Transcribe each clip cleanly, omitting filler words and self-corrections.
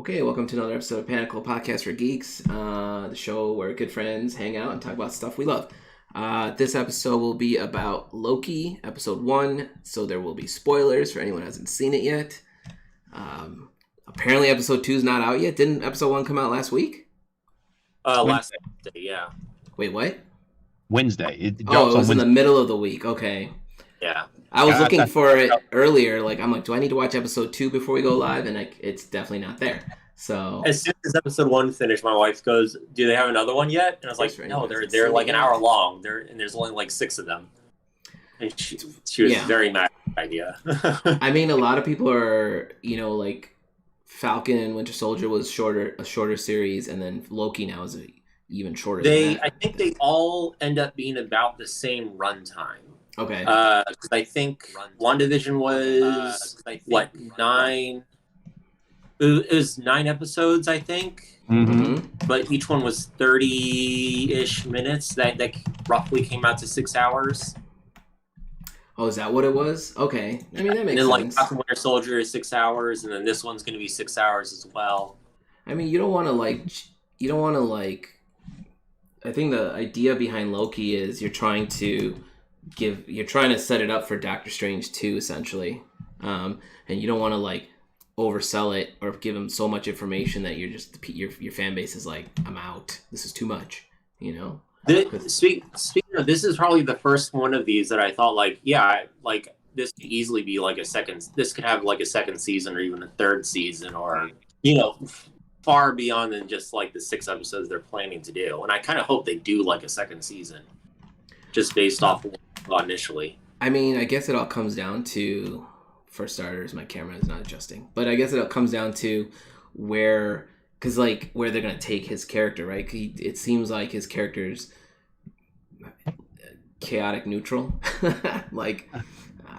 Okay, welcome to another episode of Panakal Podcast for Geeks, the show where good friends hang out and talk about stuff we love. This episode will be about Loki, episode 1, so there will be spoilers for anyone who hasn't seen it yet. Apparently episode 2 is not out yet. Didn't episode 1 come out last week? Last Wednesday, yeah. Wait, what? Wednesday. It was in the middle of the week. Okay. Yeah. I was looking for it earlier. I'm like, do I need to watch episode 2 before we go live? And it's definitely not there. So as soon as episode 1 finished, my wife goes, "Do they have another one yet?" And I was like, "No, they're like an hour long. And there's only like 6 of them." And she was very mad at the idea. I mean, a lot of people are, like Falcon and Winter Soldier was a shorter series, and then Loki now is even shorter. I think they all end up being about the same runtime. Okay. Because I think WandaVision was 9. It was 9 episodes, I think. Mm-hmm. But each one was 30-ish minutes. That roughly came out to 6 hours. Oh, is that what it was? Okay. I mean, that makes sense. And then, like, Falcon Winter Soldier is 6 hours, and then this one's going to be 6 hours as well. I mean, you don't want to, I think the idea behind Loki is you're trying to set it up for Doctor Strange 2, essentially. And you don't want to, oversell it or give him so much information that your fan base is like, I'm out. This is too much, Speaking of, this is probably the first one of these that I thought, this could easily be this could have a second season or even a third season or, far beyond than just the 6 episodes they're planning to do. And I kind of hope they do a second season just based off of what I thought initially. I mean, I guess it all comes down to, for starters, my camera is not adjusting, but I guess it all comes down to where they're going to take his character, right? It seems like his character's chaotic neutral. I don't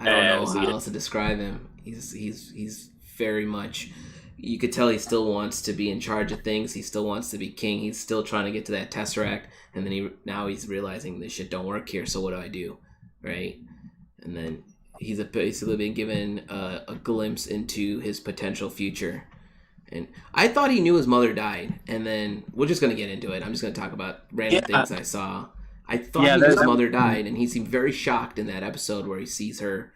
know how else to describe him. He's very much, you could tell he still wants to be in charge of things. He still wants to be king. He's still trying to get to that Tesseract, and then he's realizing this shit don't work here, so what do I do, right? And then he's basically been given a glimpse into his potential future. And I thought he knew his mother died, and then we're just going to get into it. I'm just going to talk about random things I saw. I thought he knew his mother died, and he seemed very shocked in that episode where he sees her.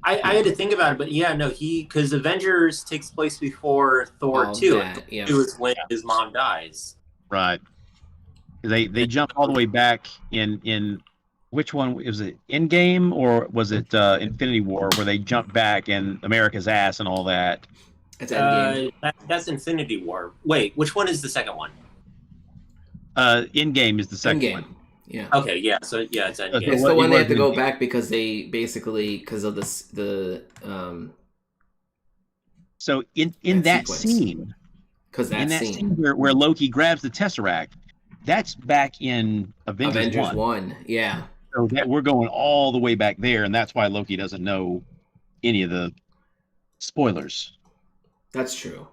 I had to think about it, but because Avengers takes place before Thor 2. It was when his mom dies. Right. They jump all the way back in which one was it? Endgame or was it Infinity War, where they jump back and America's ass and all that? It's Endgame. That's Infinity War. Wait, which one is the second one? Endgame is the second one. Yeah. Okay. Yeah. So it's Endgame. It's the one they have to go back because they basically of the. So in that scene, scene where Loki grabs the Tesseract, that's back in Avengers 1. Yeah. So we're going all the way back there, and that's why Loki doesn't know any of the spoilers. That's true.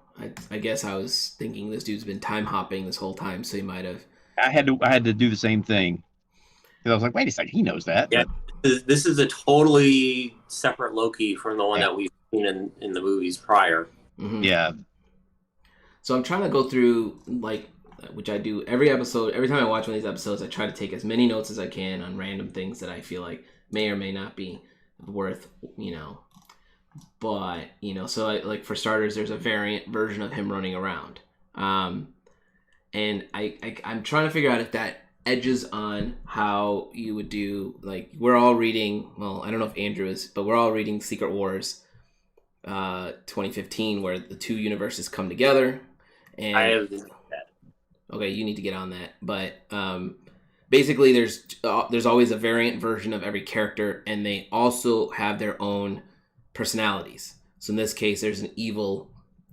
I guess I was thinking this dude's been time hopping this whole time, so he might have. I had to do the same thing. I was like, wait a second, he knows that. Yeah, this is a totally separate Loki from the one that we've seen in the movies prior. Mm-hmm. Yeah. So I'm trying to go through which I do every episode. Every time I watch one of these episodes, I try to take as many notes as I can on random things that I feel like may or may not be worth, But, so for starters, there's a variant version of him running around. And I'm trying to figure out if that edges on how you would do, we're all reading, well, I don't know if Andrew is, but we're all reading Secret Wars 2015, where the two universes come together. And I have that. Okay, you need to get on that. But basically, there's always a variant version of every character, and they also have their own personalities. So in this case, there's an evil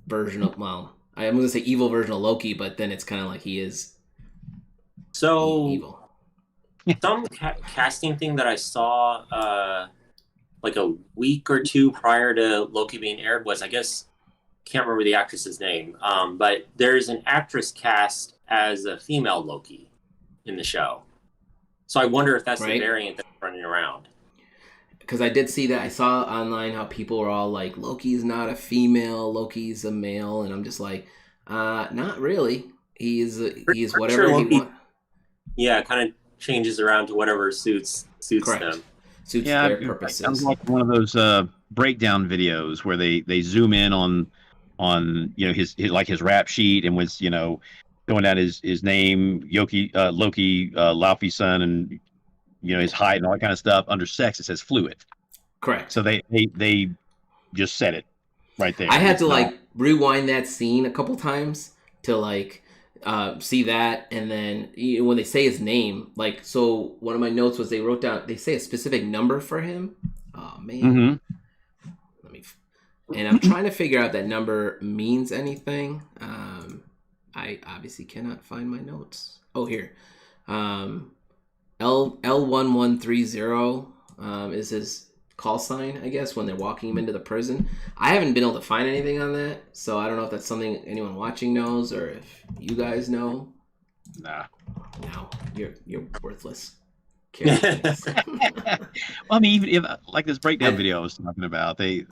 version of, I'm going to say evil version of Loki, but then it's kind of like he is evil. Some casting thing that I saw a week or 2 prior to Loki being aired was, I guess, can't remember the actress's name, but there's an actress cast as a female Loki in the show. So I wonder if that's the variant that's running around. because I did see that. I saw online how people were all like, Loki's not a female, Loki's a male, and I'm just like, not really. He's whatever sure he wants. Yeah, it kind of changes around to whatever suits Correct. them. Suits their purposes. Sounds like one of those breakdown videos where they zoom in on his like his rap sheet and was going down his name Loki, Laufey's son, and his height and all that kind of stuff. Under sex it says fluid. Correct. So they just said it right there. I had to rewind that scene a couple times to see that, and then when they say his name, so one of my notes was they say a specific number for him. Oh man. Mm-hmm. And I'm trying to figure out that number means anything. I obviously cannot find my notes. Oh, here. L1130 is his call sign, I guess, when they're walking him into the prison. I haven't been able to find anything on that, so I don't know if that's something anyone watching knows or if you guys know. Nah. No, you're worthless. Well, I mean, even if like this breakdown video I was talking about, they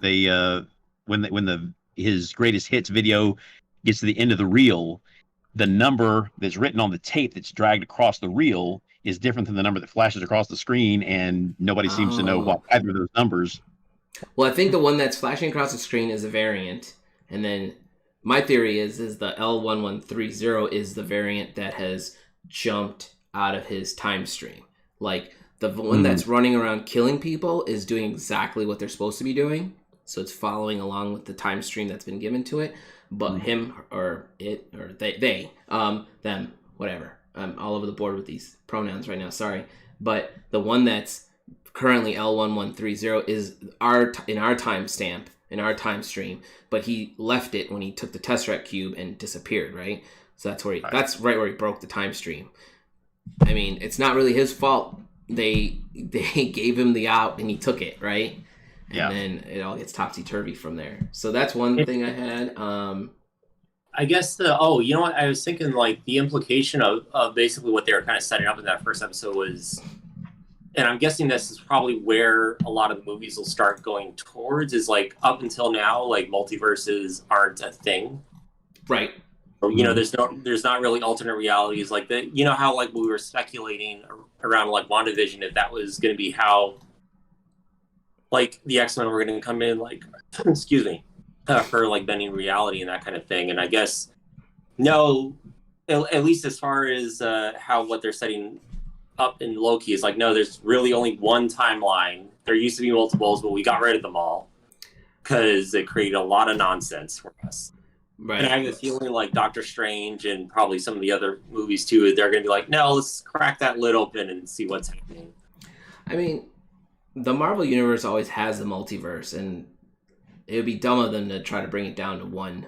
when his greatest hits video gets to the end of the reel, the number that's written on the tape that's dragged across the reel is different than the number that flashes across the screen, and nobody seems to know what either of those numbers. Well, I think the one that's flashing across the screen is a variant, and then my theory is the L1130 is the variant that has jumped out of his time stream. Like the one that's running around killing people is doing exactly what they're supposed to be doing, so it's following along with the time stream that's been given to it. But him or it or they them, whatever. I'm all over the board with these pronouns right now. Sorry, but the one that's currently L1130 is in our timestamp, in our time stream. But he left it when he took the Tesseract cube and disappeared. Right, so that's where that's right where he broke the time stream. I mean, it's not really his fault. They gave him the out and he took it, right? And then it all gets topsy-turvy from there. So that's one thing I had. I guess you know what? I was thinking the implication of basically what they were kind of setting up in that first episode was, and I'm guessing this is probably where a lot of the movies will start going towards, is up until now, multiverses aren't a thing. Right. So, there's not really alternate realities like that. You know how we were speculating around WandaVision if that was going to be how the X-Men were going to come in excuse me, for bending reality and that kind of thing. And I guess no, at least as far as what they're setting up in Loki is no, there's really only one timeline. There used to be multiples, but we got rid of them all because it created a lot of nonsense for us. Right. And I have a feeling Doctor Strange and probably some of the other movies too, they're going to be no, let's crack that lid open and see what's happening. I mean, the Marvel Universe always has the multiverse, and it would be dumb of them to try to bring it down to one.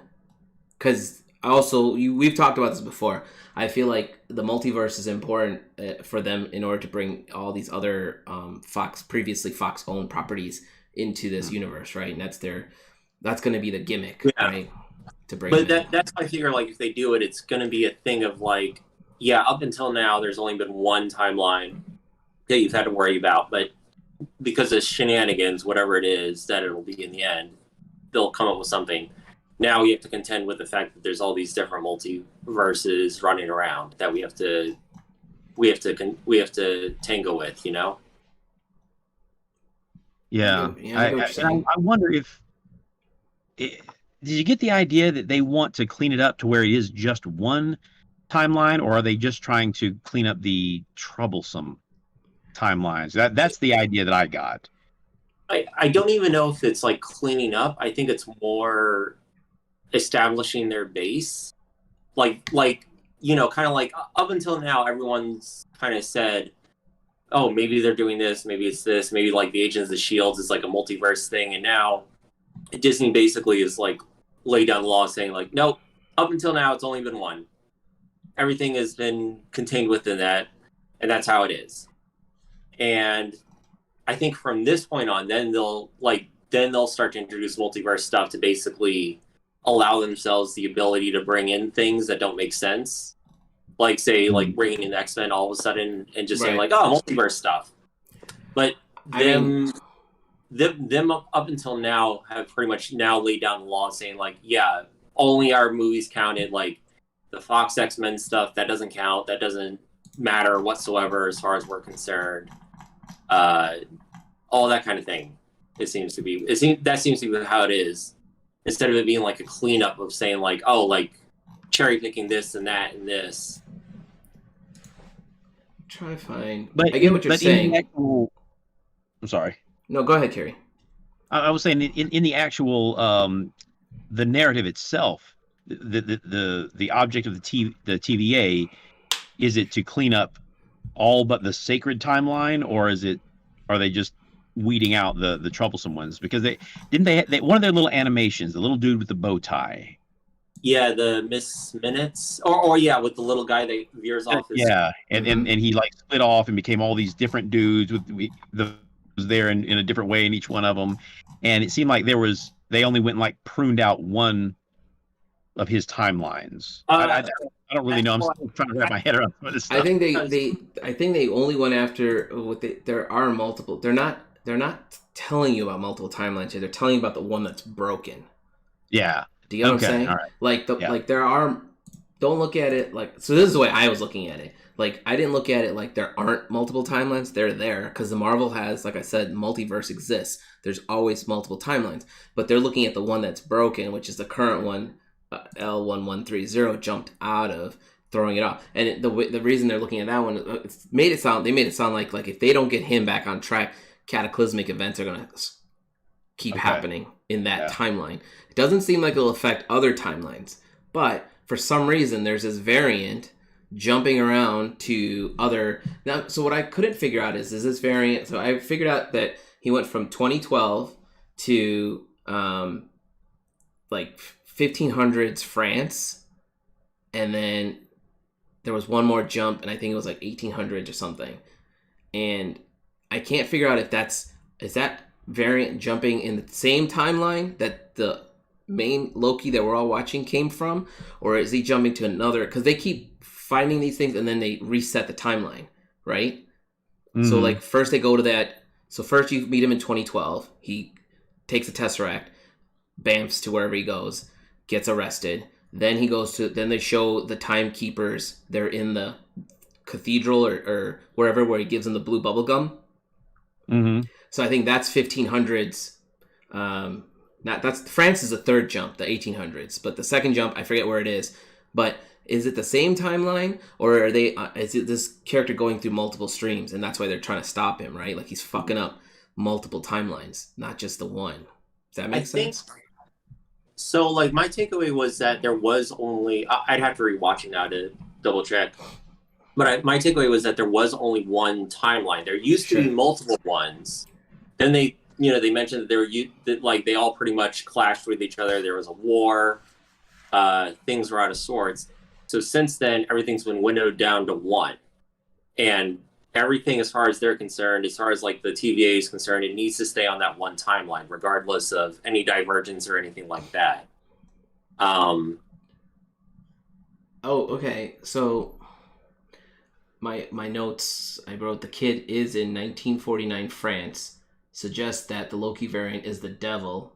Because also, we've talked about this before. I feel like the multiverse is important for them in order to bring all these other previously Fox-owned properties into this universe, right? And that's going to be the gimmick, right? To bring. But that's I figure if they do it, it's going to be a thing of up until now, there's only been one timeline that you've had to worry about, but because of shenanigans, whatever it is that it'll be in the end, they'll come up with something. Now we have to contend with the fact that there's all these different multiverses running around that we have to tango with, Yeah, I wonder if did you get the idea that they want to clean it up to where it is just one timeline, or are they just trying to clean up the troublesome timelines? That's the idea that I got. I don't even know if it's cleaning up. I think it's more establishing their base. Kind of up until now, everyone's kind of said, oh, maybe they're doing this, maybe it's this, maybe the Agents of the Shields is a multiverse thing, and now Disney basically is laid down the law saying nope, up until now it's only been one. Everything has been contained within that, and that's how it is. And I think from this point on, then they'll start to introduce multiverse stuff to basically allow themselves the ability to bring in things that don't make sense. Bringing in X-Men all of a sudden and just saying oh, multiverse stuff. But them them up until now have pretty much now laid down the law saying like, yeah, only our movies counted, like the Fox X-Men stuff that doesn't count, that doesn't matter whatsoever as far as we're concerned. All that kind of thing. That seems to be how it is. Instead of it being like a cleanup of saying like, oh, like cherry picking this and that and this. Try to find. But I get what you're saying. I'm sorry. No, go ahead, Carey. I was saying in the actual the narrative itself, the object of the TVA, is it to clean up all but the sacred timeline, or are they just weeding out the troublesome ones? Because they one of their little animations, the little dude with the bow tie. Yeah, the Miss Minutes, or yeah, with the little guy that veers off. And he like split off and became all these different dudes was there in a different way in each one of them, and it seemed like they only went and like pruned out one of his timelines. I don't really know. I'm still trying to wrap my head around some of this stuff. I think they only went after there are multiple. They're not telling you about multiple timelines here. They're telling you about the one that's broken. Yeah. Do you know what I'm saying? Right. Like there are. Don't look at it like. So this is the way I was looking at it. Like I didn't look at it like there aren't multiple timelines. They're there because the Marvel has, like I said, multiverse exists. There's always multiple timelines, but they're looking at the one that's broken, which is the current one. L1130 jumped out of, throwing it off, and the reason they're looking at that one, they made it sound like if they don't get him back on track, cataclysmic events are gonna keep happening in that timeline. It doesn't seem like it'll affect other timelines, but for some reason there's this variant jumping around to other. Now, so what I couldn't figure out is this variant. So I figured out that he went from 2012 to like 1500s France, and then there was one more jump, and I think it was like 1800s or something. And I can't figure out if is that variant jumping in the same timeline that the main Loki that we're all watching came from, or is he jumping to another? Because they keep finding these things and then they reset the timeline, right? Mm-hmm. So like first they go to that. So first you meet him in 2012. He takes a Tesseract, bamfs to wherever he goes, gets arrested. Then then they show the timekeepers. They're in the cathedral or wherever, where he gives them the blue bubble gum. Mm-hmm. So I think that's 1500s. That's France is the third jump, the 1800s. But the second jump, I forget where it is. But is it the same timeline, or are they? Is it this character going through multiple streams, and that's why they're trying to stop him, right? Like he's fucking up multiple timelines, not just the one. Does that make sense? So, like, my takeaway was that there was only... I'd have to rewatch it now to double check. But my takeaway was that there was only one timeline. There used to be multiple ones. Then they mentioned that they all pretty much clashed with each other. There was a war. Things were out of sorts. So since then, everything's been windowed down to one. And everything, as far as they're concerned, as far as like the TVA is concerned, it needs to stay on that one timeline, regardless of any divergence or anything like that. Oh, okay. So my notes, I wrote the kid is in 1949 France, suggests that the Loki variant is the devil,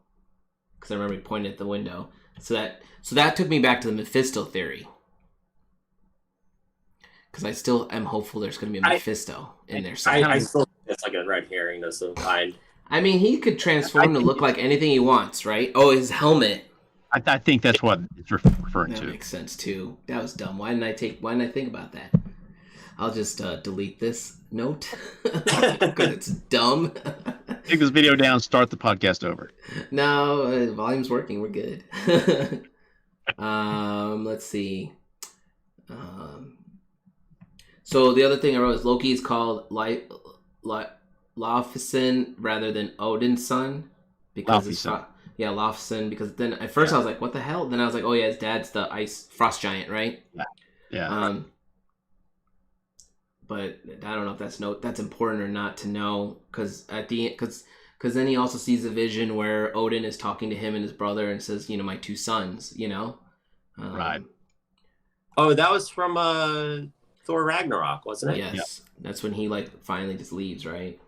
because I remember he pointed at the window. So that took me back to the Mephisto theory. Because I still am hopeful there's going to be a Mephisto in there. I still think it's like a red herring of some kind. I mean, he could transform to look like anything he wants, right? Oh, his helmet. I think that's what it's referring to. That makes sense too. That was dumb. Why didn't I think about that? I'll just delete this note because it's dumb. Take this video down. Start the podcast over. No, volume's working. We're good. Let's see. So the other thing I wrote is Loki is called Laufeyson rather than Odin's son, because Laufeyson. Because then at first I was like, what the hell? Then I was like, oh yeah, his dad's the ice frost giant, right? Yeah. But I don't know if that's important or not to know, because then he also sees a vision where Odin is talking to him and his brother and says, my two sons, Right. Oh, that was from Thor Ragnarok, wasn't it? Yes. Yep. That's when he finally just leaves, right?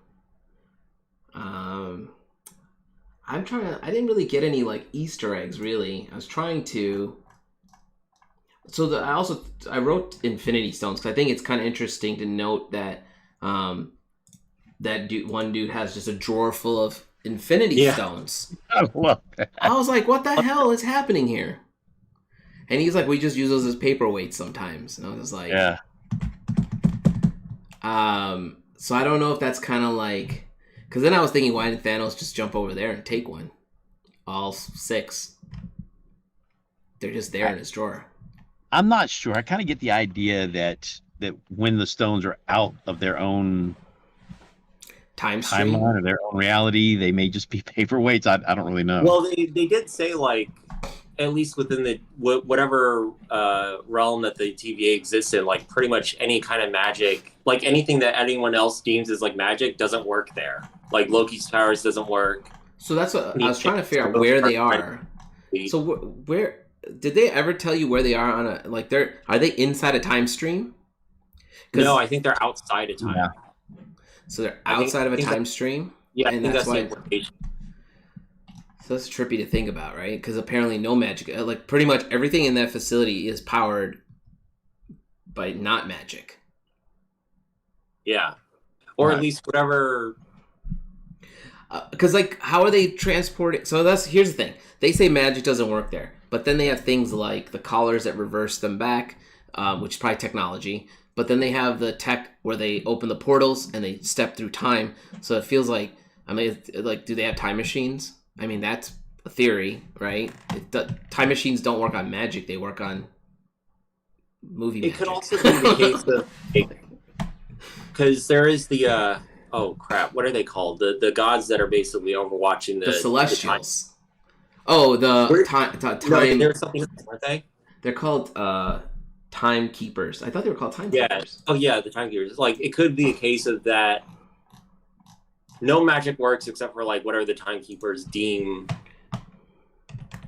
I didn't really get any like Easter eggs really. I was trying to. So I wrote Infinity Stones because I think it's kind of interesting to note that one dude has just a drawer full of Infinity Stones. I love that. I was like, what the hell is happening here? And he's like, we just use those as paperweights sometimes. And I was like, yeah. So I don't know if that's kind of like, because then I was thinking, why didn't Thanos just jump over there and take one? All 6. They're just there in his drawer. I'm not sure. I kind of get the idea that when the stones are out of their own timeline or their own reality, they may just be paperweights. I don't really know. Well, they did say, like, at least within the whatever realm that the TVA exists in, like pretty much any kind of magic, like anything that anyone else deems as like magic, doesn't work there. Like Loki's powers doesn't work. So that's what I was trying to figure out, where they are. So where did they ever tell you where they are on a like? Are they inside a time stream? No, I think they're outside of time. Yeah. So they're outside of a time stream. Yeah, and I think that's why. the implication. So that's trippy to think about, right? Because apparently no magic, like pretty much everything in that facility is powered by not magic. Yeah, or at least whatever. Because like, how are they transporting? So here's the thing: they say magic doesn't work there, but then they have things like the collars that reverse them back, which is probably technology. But then they have the tech where they open the portals and they step through time. So it feels like, I mean, like, do they have time machines? I mean, that's a theory, right? Time machines don't work on magic; they work on movie magic. It could also be the case of, because there is the oh crap, what are they called? The gods that are basically overwatching the Celestials. Time. No, there's something, aren't they? They're called timekeepers. I thought they were called timekeepers. Yeah. Oh yeah, the timekeepers. Like it could be a case of that. No magic works except for like whatever the timekeepers deem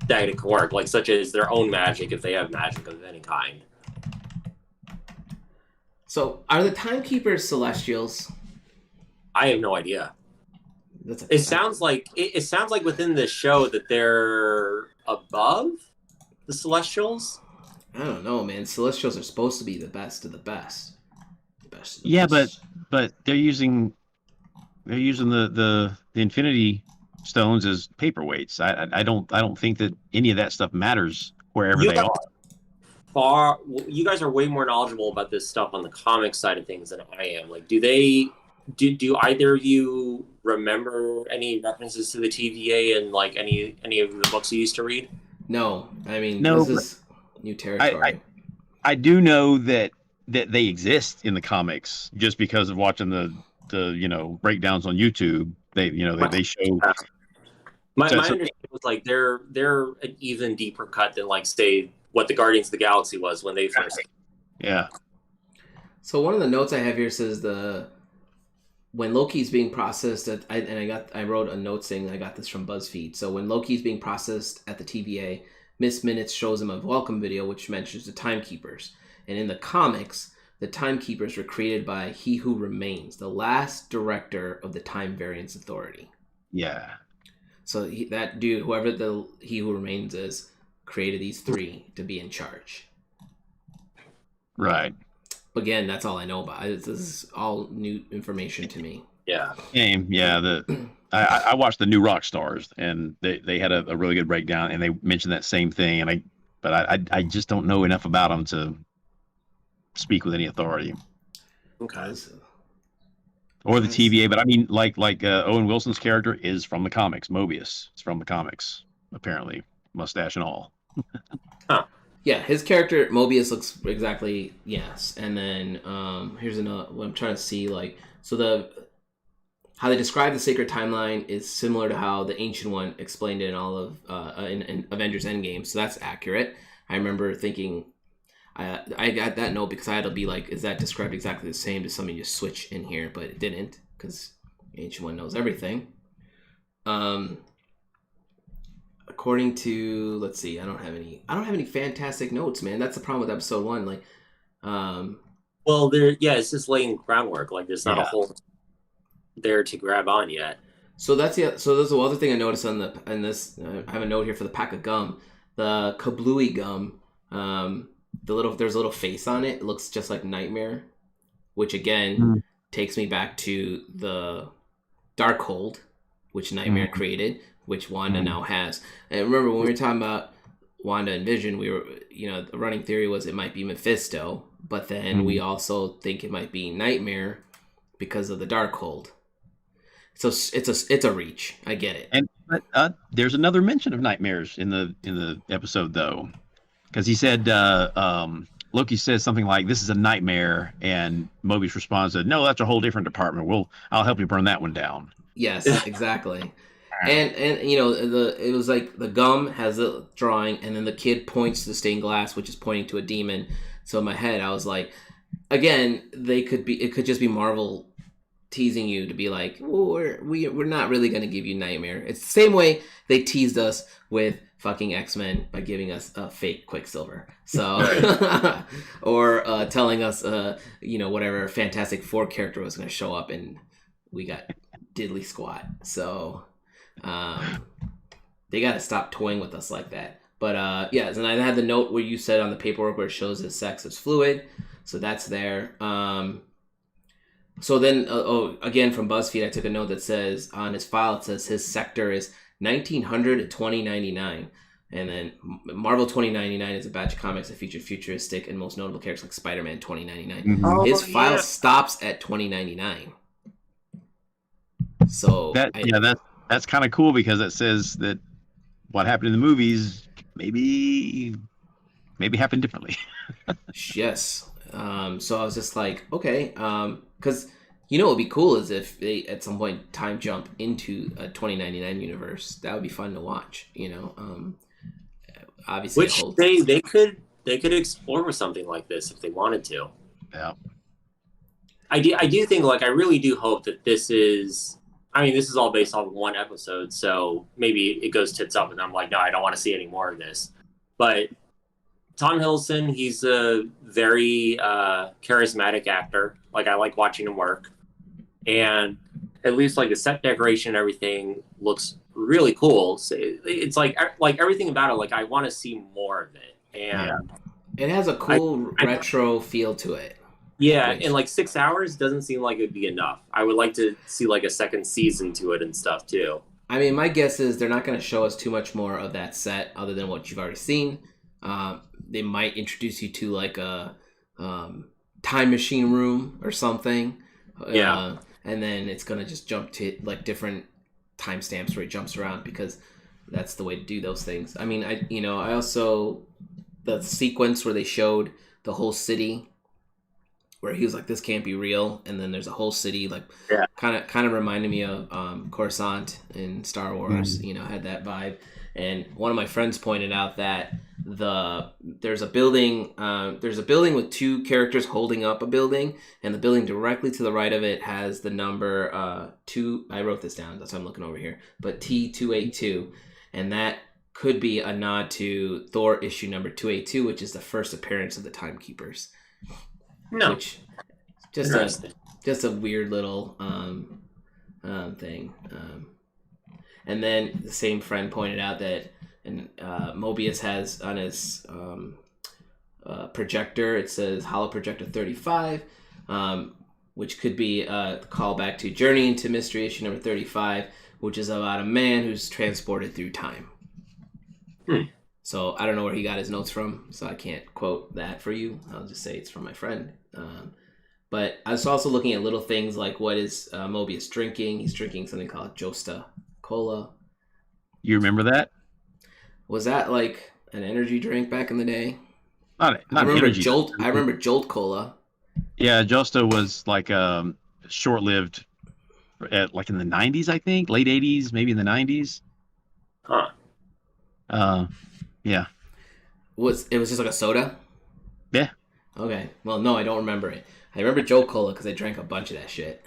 that it can work, like such as their own magic if they have magic of any kind. So, are the timekeepers Celestials? I have no idea. It sounds like within the show that they're above the Celestials. I don't know, man. Celestials are supposed to be the best of the best. But they're using the Infinity Stones as paperweights. I don't think that any of that stuff matters wherever they are. You guys are way more knowledgeable about this stuff on the comic side of things than I am. Like, do either of you remember any references to the TVA and like any of the books you used to read? No, I mean, this is new territory. I do know that they exist in the comics just because of watching the breakdowns on YouTube. They show. My understanding was like they're an even deeper cut than like say what the Guardians of the Galaxy was when they first. Yeah. So one of the notes I have here says when Loki's being processed I wrote a note saying I got this from BuzzFeed. So when Loki's being processed at the TVA, Miss Minutes shows him a welcome video which mentions the timekeepers. And in the comics, the timekeepers were created by He Who Remains, the last director of the Time Variance Authority. Yeah. So that dude, whoever the He Who Remains is, created these 3 to be in charge. Right. Again, that's all I know about it. This is all new information to me. Yeah. Yeah. I watched the new Rock Stars, and they had a really good breakdown, and they mentioned that same thing. But I just don't know enough about them to speak with any authority. Okay. Or the TVA, but I mean, like Owen Wilson's character is from the comics. Mobius is from the comics, apparently, mustache and all. Huh. Yeah, his character Mobius looks exactly And then here's another. What I'm trying to see, how they describe the sacred timeline is similar to how the Ancient One explained it in all of in Avengers Endgame. So that's accurate. I remember thinking. I got that note because I had to be like, is that described exactly the same? Does somebody just switch in here? But it didn't, because Ancient One knows everything. According to, let's see, I don't have any fantastic notes, man. That's the problem with episode 1. Like, well, it's just laying groundwork. Like, there's not a whole there to grab on yet. So that's So there's the other thing I noticed in this. I have a note here for the pack of gum, the Kablooey gum. There's a little face on it. It looks just like Nightmare, which again takes me back to the Darkhold, which Nightmare created, which Wanda now has. And remember when we were talking about Wanda and Vision, we were, the running theory was it might be Mephisto, but then we also think it might be Nightmare because of the Darkhold. So it's a reach. I get it. And there's another mention of nightmares in the episode though, because he said Loki says something like, "This is a nightmare," and Mobius responds, "No, that's a whole different department. I'll help you burn that one down." Yes, exactly. And it was like the gum has a drawing, and then the kid points to the stained glass, which is pointing to a demon. So in my head, I was like, again, it could just be Marvel teasing you to be like, well, we're not really going to give you Nightmare. It's the same way they teased us with fucking X-Men by giving us a fake Quicksilver. So, or telling us, whatever Fantastic Four character was going to show up, and we got diddly squat. So, they got to stop toying with us like that. But yes, and I had the note where you said on the paperwork where it shows his sex is fluid. So that's there. So then, again, from BuzzFeed, I took a note that says, on his file, it says his sector is 1900 to 2099. And then Marvel 2099 is a batch of comics that feature futuristic and most notable characters like Spider-Man 2099. His file stops at 2099. So that's kind of cool because it says that what happened in the movies maybe happened differently. Yes. So I was just like, okay, because what would be cool is if they at some point time jump into a 2099 universe. That would be fun to watch. Obviously, which they could explore with something like this if they wanted to. Yeah, I do think, like, I really do hope that this is. I mean, this is all based on one episode, so maybe it goes tits up, and I'm like, no, I don't want to see any more of this. But Tom Hiddleston, he's a very charismatic actor. Like, I like watching him work. And at least, like, the set decoration and everything looks really cool. So it's like everything about it, like, I want to see more of it. And it has a cool retro feel to it. Yeah, and like 6 hours doesn't seem like it'd be enough. I would like to see like a second season to it and stuff too. I mean, my guess is they're not going to show us too much more of that set other than what you've already seen. They might introduce you to like a time machine room or something. Yeah. And then it's going to just jump to like different timestamps where it jumps around because that's the way to do those things. I mean, I also, the sequence where they showed the whole city where he was like, this can't be real. And then there's a whole city, like kind of reminded me of Coruscant in Star Wars, had that vibe. And one of my friends pointed out that there's a building with two characters holding up a building, and the building directly to the right of it has the number 2. I wrote this down, that's why I'm looking over here. But T282, and that could be a nod to Thor issue number 282, which is the first appearance of the Timekeepers. No, which just a weird little thing. And then the same friend pointed out that Mobius has on his projector, it says Holo Projector 35, which could be a callback to Journey into Mystery issue number 35, which is about a man who's transported through time. So I don't know where he got his notes from, so I can't quote that for you. I'll just say it's from my friend. But I was also looking at little things like what is Mobius drinking. He's drinking something called Josta Cola. You remember that? Was that like an energy drink back in the day? Not I remember energy. Jolt. I remember Jolt Cola. Yeah, Josta was like short-lived, like in the 90s, I think, late 80s, maybe in the 90s. Huh. Yeah. It was just like a soda? Yeah. Okay. Well, no, I don't remember it. I remember Jolt Cola because I drank a bunch of that shit.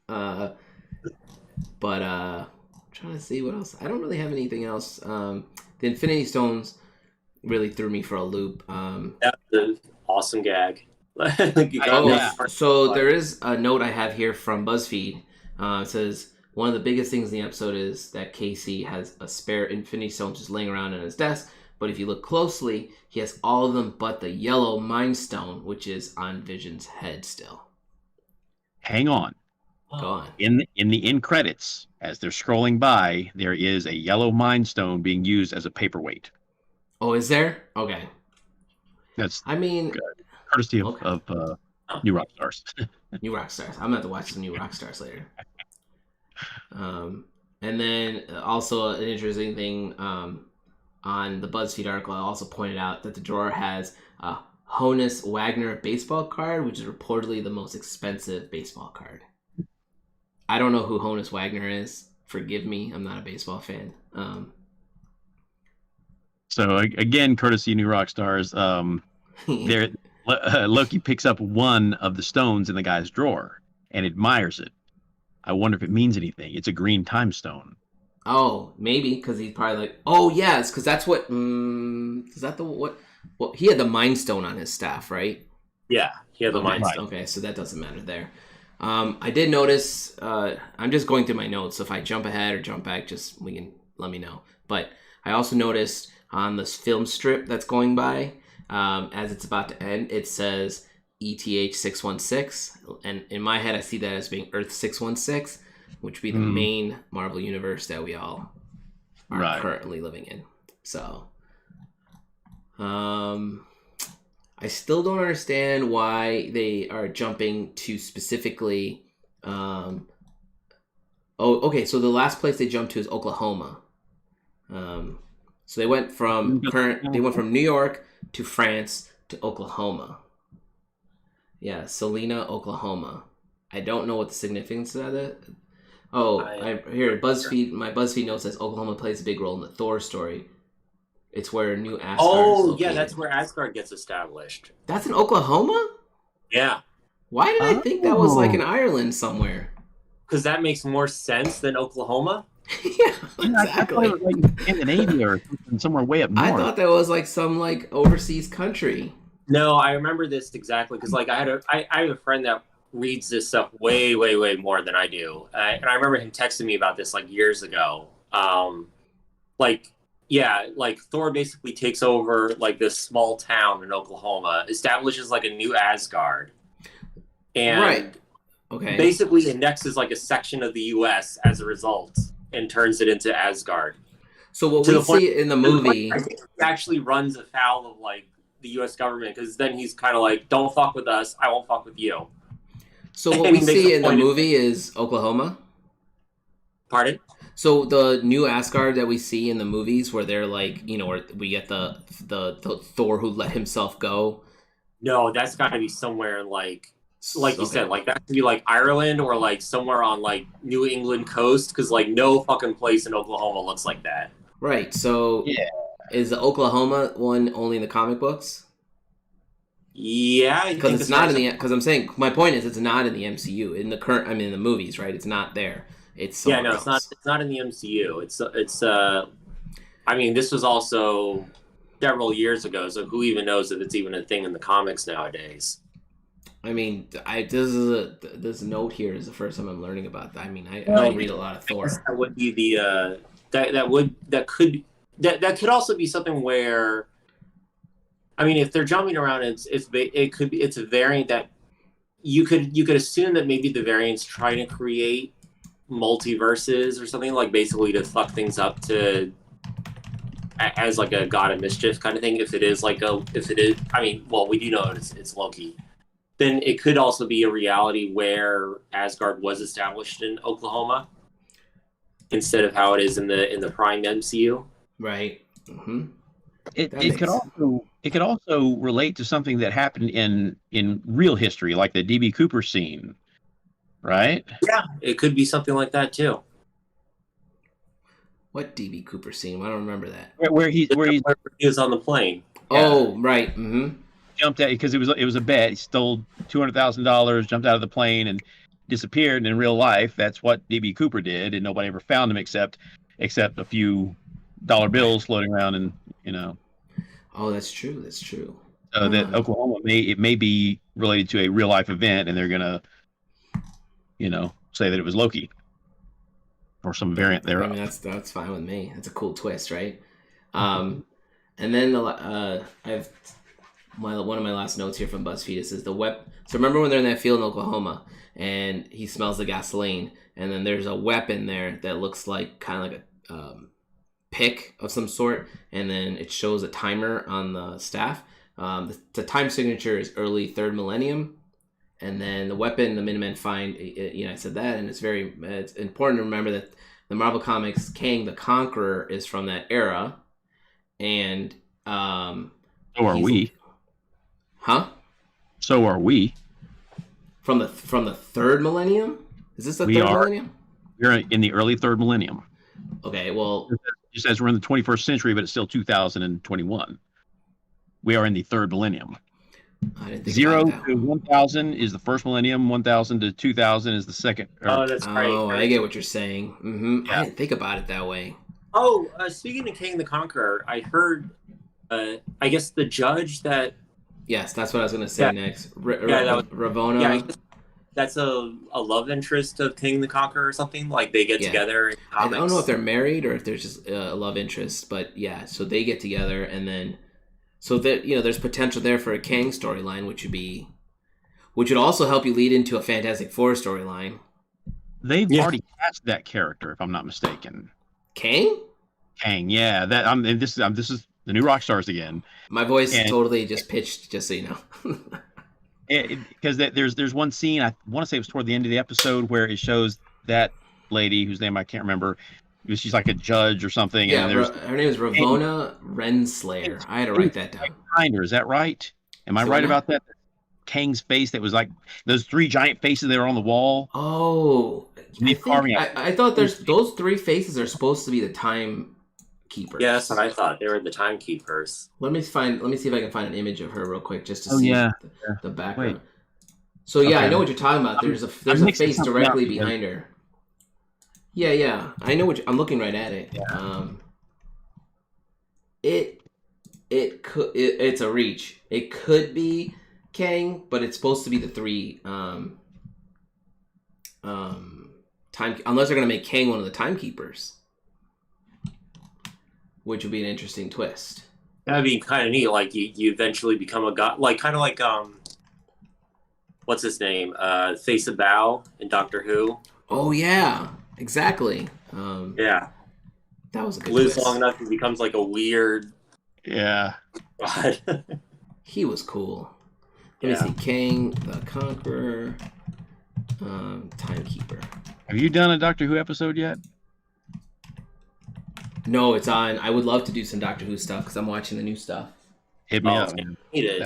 But I'm trying to see what else. I don't really have anything else. The Infinity Stones really threw me for a loop. That's an awesome gag. So there is a note I have here from BuzzFeed. It says, one of the biggest things in the episode is that Casey has a spare Infinity Stone just laying around on his desk. But if you look closely, he has all of them but the yellow Mind Stone, which is on Vision's head still. Hang on. Go on. In the end credits, as they're scrolling by, there is a yellow Mind Stone being used as a paperweight. Oh, is there? Okay. That's good. Courtesy of New Rockstars. New Rockstars. I'm going to have to watch some New Rockstars later. And then also an interesting thing on the BuzzFeed article, I also pointed out that the drawer has a Honus Wagner baseball card, which is reportedly the most expensive baseball card. I don't know who Honus Wagner is. Forgive me, I'm not a baseball fan. So again, courtesy of New Rockstars, Loki picks up one of the stones in the guy's drawer and admires it. I wonder if it means anything. It's a green time stone. Oh, maybe because he's probably like, oh yes, because that's what. Is that the what? Well, he had the Mind Stone on his staff, right? Yeah, he had the Mind Stone. Okay, so that doesn't matter there. I did notice. I'm just going through my notes. So if I jump ahead or jump back, just let me know. But I also noticed on this film strip that's going by, as it's about to end, it says ETH 616, and in my head, I see that as being Earth 616. Which would be the main Marvel universe that we all are currently living in. So, I still don't understand why they are jumping to specifically. Okay. So the last place they jumped to is Oklahoma. So they went from New York to France to Oklahoma. Yeah, Salina, Oklahoma. I don't know what the significance of that is. Oh, BuzzFeed. My BuzzFeed note says Oklahoma plays a big role in the Thor story. It's where New Asgard. Oh, yeah, that's where Asgard gets established. That's in Oklahoma? Yeah. Why did I think that was like in Ireland somewhere? Because that makes more sense than Oklahoma. Yeah, exactly. I thought it was like Scandinavia or somewhere way up north. I thought that was like some like overseas country. No, I remember this exactly because like I have a friend that reads this stuff way more than I do, and I remember him texting me about this like years ago. Like Thor basically takes over like this small town in Oklahoma, establishes like a new Asgard, and basically annexes like a section of the U.S. as a result, and turns it into Asgard. So what we see in the movie, I think he actually runs afoul of like the U.S. government because then he's kind of like, "Don't fuck with us, I won't fuck with you." So what we see in the movie is Oklahoma? Pardon? So the new Asgard that we see in the movies where they're like, where we get the Thor who let himself go? No, that's got to be somewhere like you said, like that could be like Ireland or like somewhere on like New England coast because like no fucking place in Oklahoma looks like that. Right, so is the Oklahoma one only in the comic books? Yeah, because it's not in the. Because I'm saying my point is it's not in the MCU in the movies, right? It's not there. It's somewhere else. It's not. It's not in the MCU. It's. I mean, this was also several years ago, so who even knows if it's even a thing in the comics nowadays? I mean, this note here is the first time I'm learning about that. I mean, I don't read a lot of Thor. That would be the that could also be something where. I mean, if they're jumping around, it's a variant that you could assume that maybe the variant's trying to create multiverses or something, like basically to fuck things up as like a god of mischief kind of thing. If it is, I mean, well, we do know it's Loki. Then it could also be a reality where Asgard was established in Oklahoma instead of how it is in the Prime MCU. Right. Mm-hmm. It could also relate to something that happened in real history, like the DB Cooper scene, right? Yeah, it could be something like that too. What DB Cooper scene? I don't remember that. Where he was on the plane. Oh, yeah. Right. Mm-hmm. Jumped out because it was a bet. He stole $200,000, jumped out of the plane, and disappeared. And in real life, that's what DB Cooper did, and nobody ever found him except a few dollar bills floating around, and Oh, that's true. That's true. So that Oklahoma may be related to a real life event, and they're gonna, say that it was Loki. or some variant I thereof. mean, that's fine with me. That's a cool twist, right? And then I have one of my last notes here from BuzzFeed. It says the weapon. So remember when they're in that field in Oklahoma and he smells the gasoline, and then there's a weapon there that looks like kind of like a pick of some sort, and then it shows a timer on the staff. The time signature is early third millennium, and then the weapon the Minutemen find. I said that, and it's important to remember that the Marvel Comics Kang the Conqueror is from that era, and so are we. Huh? So are we. From the third millennium? Is this the third millennium? We're in the early third millennium. Okay, well, just as we're in the 21st century, but it's still 2021. We are in the third millennium. I didn't think 0 about that. to 1000 is the first millennium. 1000 to 2000 is the second. That's right. Oh, I get what you're saying. Mm-hmm. Yeah. I didn't think about it that way. Oh, speaking of King the Conqueror, I heard, I guess the judge that... Yes, that's what I was going to say next. Ravonna. Yeah, I guess that's a love interest of King the Conqueror or something? Like, they get together in comics? I don't know if they're married or if there's just a love interest, but yeah, so they get together, and then... So that there's potential there for a Kang storyline, which would also help you lead into a Fantastic Four storyline. They've already cast that character, if I'm not mistaken. Kang, yeah. This is the new rock stars again. My voice totally just pitched, just so you know. Because there's one scene, I want to say it was toward the end of the episode, where it shows that lady whose name I can't remember. She's like a judge or something. Yeah, and her name is Ravonna Renslayer. I had to write that down. Behind her, is that right? Am I right about that? Kang's face that was like those three giant faces that were on the wall. Oh, I thought those three faces are supposed to be the time keepers. Yeah, that's what I thought. They were the timekeepers. Let me see if I can find an image of her real quick just to see the background. Wait. So yeah, I know what you're talking about. There's a face directly behind her. Yeah. I know I'm looking right at it. Yeah. It's a reach. It could be Kang, but it's supposed to be the three unless they're gonna make Kang one of the timekeepers, which would be an interesting twist. That'd be kind of neat. Like you eventually become a god, like kind of like what's his name? Face of Bow in Doctor Who. Oh yeah, exactly. Yeah, that was a good lives twist. long enough, he becomes like a weird. Yeah. God. He was cool. Let me see. Kang the Conqueror, Timekeeper. Have you done a Doctor Who episode yet? No, it's on. I would love to do some Doctor Who stuff because I'm watching the new stuff. Hit me up.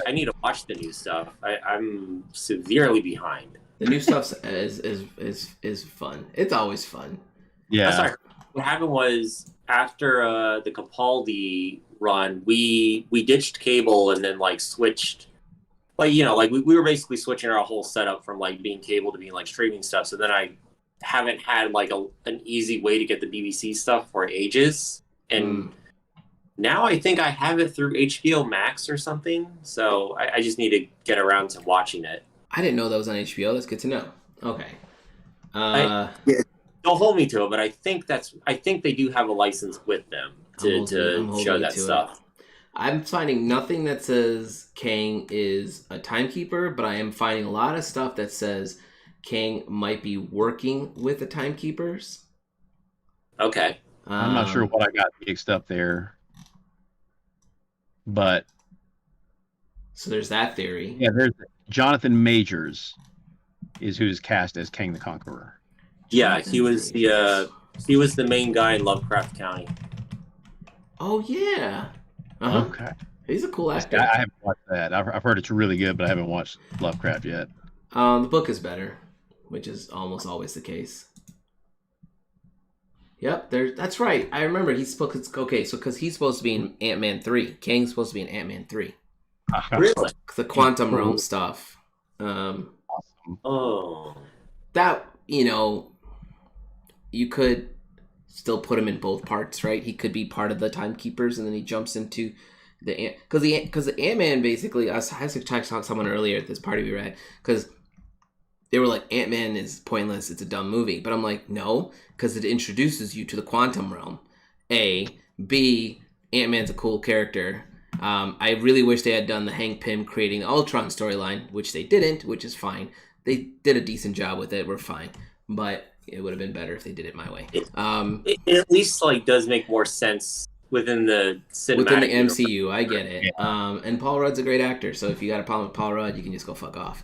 I need to watch the new stuff. I'm severely behind. The new stuff is fun. It's always fun. Yeah. Sorry. What happened was after the Capaldi run, we ditched cable and then like switched. Like, we were basically switching our whole setup from like being cable to being like streaming stuff. So then I haven't had like an easy way to get the BBC stuff for ages. And now I think I have it through HBO Max or something. So I just need to get around to watching it. I didn't know that was on HBO. That's good to know. Okay. Don't hold me to it, but I think they do have a license with them to show that stuff. I'm finding nothing that says Kang is a timekeeper, but I am finding a lot of stuff that says Kang might be working with the timekeepers. Okay. I'm not sure what I got mixed up there. But so there's that theory. Yeah, there's Jonathan Majors is who's cast as Kang the Conqueror. Yeah, he was the main guy in Lovecraft County. Oh yeah. Uh-huh. Okay. He's a cool actor. I haven't watched that. I've heard it's really good, but I haven't watched Lovecraft yet. The book is better, which is almost always the case. Yep, that's right. I remember he's supposed to... Okay, so because he's supposed to be in Ant-Man 3. Kang's supposed to be in Ant-Man 3. Really? The quantum realm stuff. Awesome. Oh. That, you could still put him in both parts, right? He could be part of the timekeepers, and then he jumps into the... Because the Ant-Man, basically... I had to talk to someone earlier at this party we were at, because they were like, Ant-Man is pointless, it's a dumb movie. But I'm like, no, because it introduces you to the quantum realm. A. B. Ant-Man's a cool character. I really wish they had done the Hank Pym creating the Ultron storyline, which they didn't, which is fine. They did a decent job with it, we're fine. But it would have been better if they did it my way. It at least like does make more sense within the cinematic within the MCU, universe. I get it. Yeah. And Paul Rudd's a great actor, so if you got a problem with Paul Rudd, you can just go fuck off.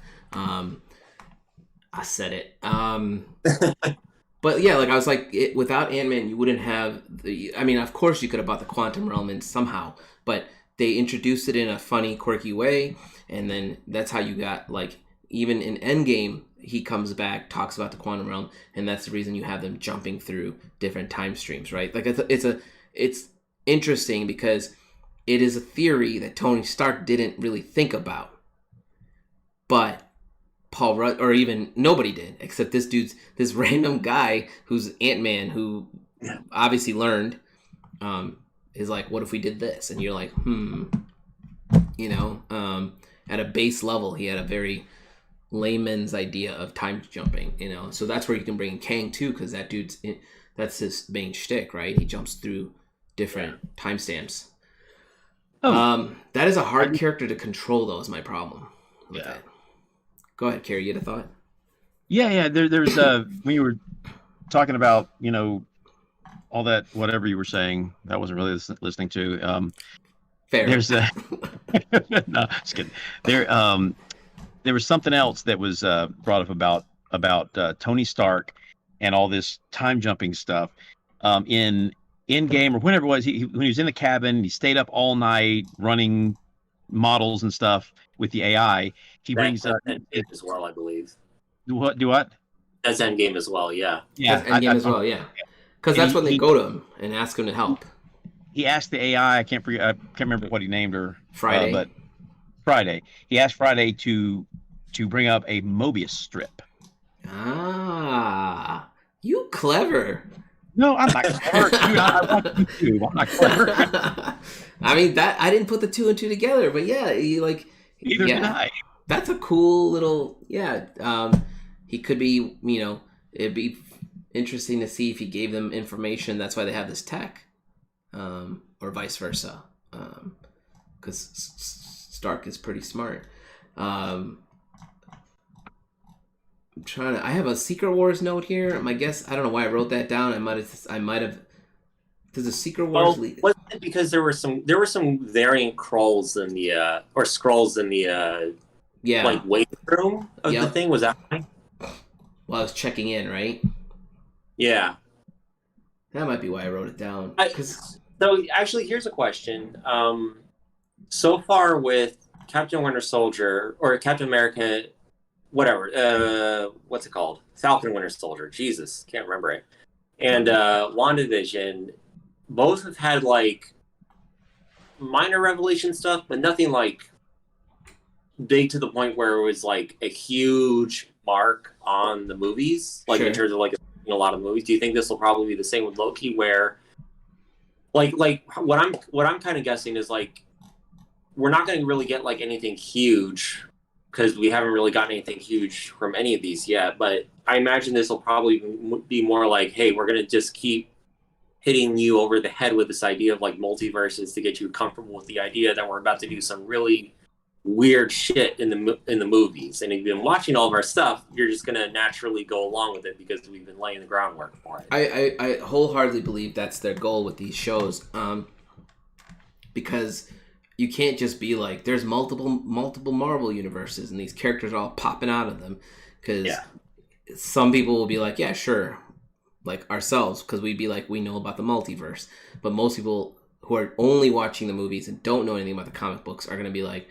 I said it. But yeah, like I was like, without Ant-Man, you wouldn't have the. I mean, of course, you could have bought the quantum realm in somehow, but they introduced it in a funny, quirky way, and then that's how you got like even in Endgame, he comes back, talks about the quantum realm, and that's the reason you have them jumping through different time streams, right? Like it's interesting because it is a theory that Tony Stark didn't really think about, but Paul Rudd, or even nobody did, except this random guy who's Ant-Man, who obviously learned, is like, what if we did this? And you're like, at a base level, he had a very layman's idea of time jumping, so that's where you can bring in Kang too, because that's his main shtick, right? He jumps through different timestamps. That is a hard character to control, though, is my problem with that. Go ahead, Carey, you had a thought? Yeah. There's when you were talking about, all that, whatever you were saying, that wasn't really listening to. Fair. There's no, just kidding. There was something else that was brought up about Tony Stark and all this time jumping stuff. In Endgame or whenever it was, when he was in the cabin, he stayed up all night running models and stuff with the AI. He brings up Endgame as well, I believe. Do what? That's Endgame as well, yeah. Yeah, Endgame as well, yeah. Because that's when they go to him and ask him to help. He asked the AI, I can't remember what he named her. Friday. But Friday. He asked Friday to bring up a Mobius strip. Ah, you clever. No, I'm not clever. Dude, I want you to. I'm not clever. I mean, that I didn't put the two and two together, but yeah, Neither did I. That's a cool little, he could be, it'd be interesting to see if he gave them information. That's why they have this tech, or vice versa, because Stark is pretty smart. I have a Secret Wars note here. My guess, I don't know why I wrote that down. I might have. There's a Secret Wars. Wasn't it because there were some variant scrolls in the like weight room of the thing? Was that right? Well, I was checking in, right? Yeah. That might be why I wrote it down. So actually, here's a question. So far with Captain Winter Soldier or Captain America, whatever, what's it called? Falcon Winter Soldier. Jesus, can't remember it. And WandaVision, both have had like minor revelation stuff, but nothing like big to the point where it was like a huge mark on the movies, like in terms of like a lot of movies. Do you think this will probably be the same with Loki, where like what I'm kind of guessing is like we're not going to really get like anything huge because we haven't really gotten anything huge from any of these yet, but I imagine this will probably be more like, hey, we're going to just keep hitting you over the head with this idea of like multiverses to get you comfortable with the idea that we're about to do some really weird shit in the movies. And if you've been watching all of our stuff, you're just going to naturally go along with it because we've been laying the groundwork for it. I wholeheartedly believe that's their goal with these shows, because you can't just be like, there's multiple Marvel universes and these characters are all popping out of them, because some people will be like, yeah, sure, like ourselves, because we'd be like, we know about the multiverse. But most people who are only watching the movies and don't know anything about the comic books are going to be like,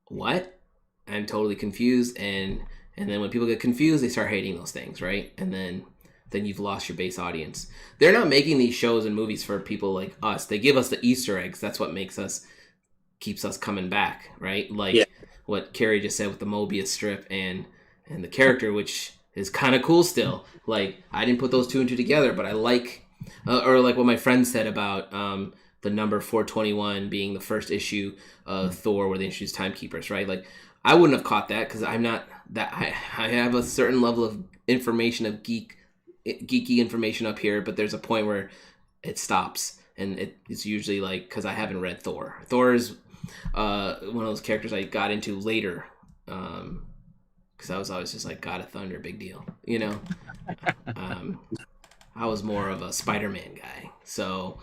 what? I'm totally confused. And then when people get confused, they start hating those things, right? And then you've lost your base audience. They're not making these shows and movies for people like us. They give us the Easter eggs. That's what keeps us coming back, right? Like what Carey just said with the Mobius strip and the character, which is kind of cool still. Like, I didn't put those two and two together, but I like, or like what my friend said about the number 421 being the first issue of Thor where they introduced timekeepers, right? Like, I wouldn't have caught that because I'm not that. I have a certain level of information of geeky information up here, but there's a point where it stops, and it's usually like because I haven't read Thor. Thor is one of those characters I got into later. Because I was always just like God of Thunder, big deal, you know. I was more of a Spider-Man guy, so.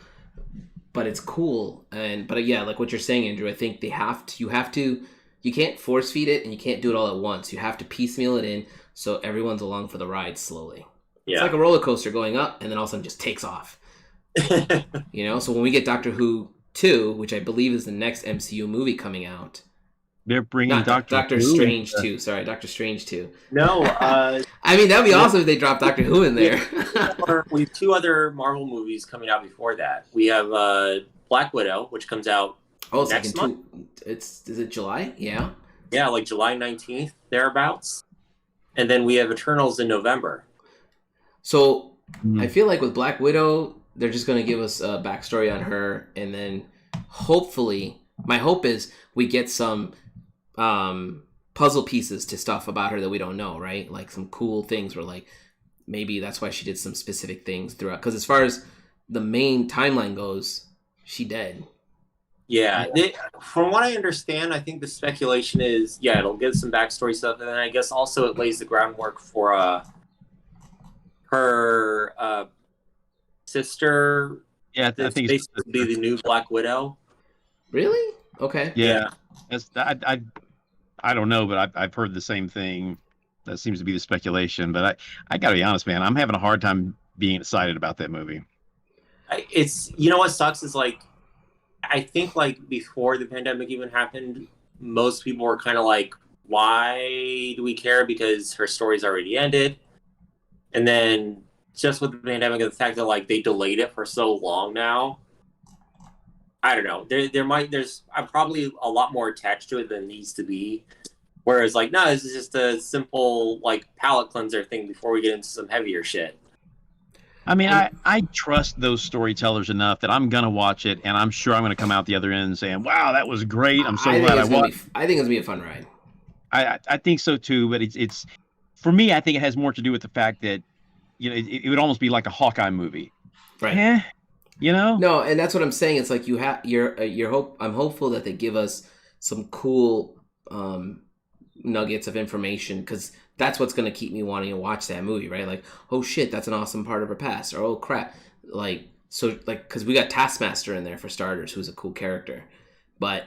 But it's cool, but yeah, like what you're saying, Andrew. I think you can't force feed it, and you can't do it all at once. You have to piecemeal it in, so everyone's along for the ride slowly. Yeah. It's like a roller coaster going up, and then all of a sudden just takes off. You know, so when we get Doctor Who 2, which I believe is the next MCU movie coming out. They're bringing Doctor Strange 2. Sorry, Doctor Strange 2. No, I mean that'd be awesome if they dropped Doctor Who in there. We have 2 other Marvel movies coming out before that. We have Black Widow, which comes out next month. Is it July? Yeah. Yeah, like July 19th, thereabouts. And then we have Eternals in November. So I feel like with Black Widow, they're just going to give us a backstory on her, and then hopefully, my hope is we get some puzzle pieces to stuff about her that we don't know, right? Like some cool things where like maybe that's why she did some specific things throughout. Because as far as the main timeline goes, she dead. Yeah. From what I understand, I think the speculation is, it'll give some backstory stuff, and then I guess also it lays the groundwork for her sister. Yeah, I think it's basically the new Black Widow. Really? Okay. Yeah. I don't know, but I've heard the same thing. That seems to be the speculation. But I got to be honest, man. I'm having a hard time being excited about that movie. It's, you know what sucks is like, I think like before the pandemic even happened, most people were kind of like, why do we care? Because her story's already ended. And then just with the pandemic and the fact that like they delayed it for so long now, I don't know. I'm probably a lot more attached to it than needs to be. Whereas like, no, this is just a simple like palate cleanser thing before we get into some heavier shit. I mean, I trust those storytellers enough that I'm gonna watch it, and I'm sure I'm gonna come out the other end saying, "Wow, that was great! I'm so glad I watched." I think it's gonna be a fun ride. I think so too, but it's for me. I think it has more to do with the fact that it would almost be like a Hawkeye movie, right? No, and that's what I'm saying. It's like I'm hopeful that they give us some cool nuggets of information, because that's what's going to keep me wanting to watch that movie, right? Like, oh shit, that's an awesome part of her past, or oh crap, because we got Taskmaster in there for starters, who's a cool character, but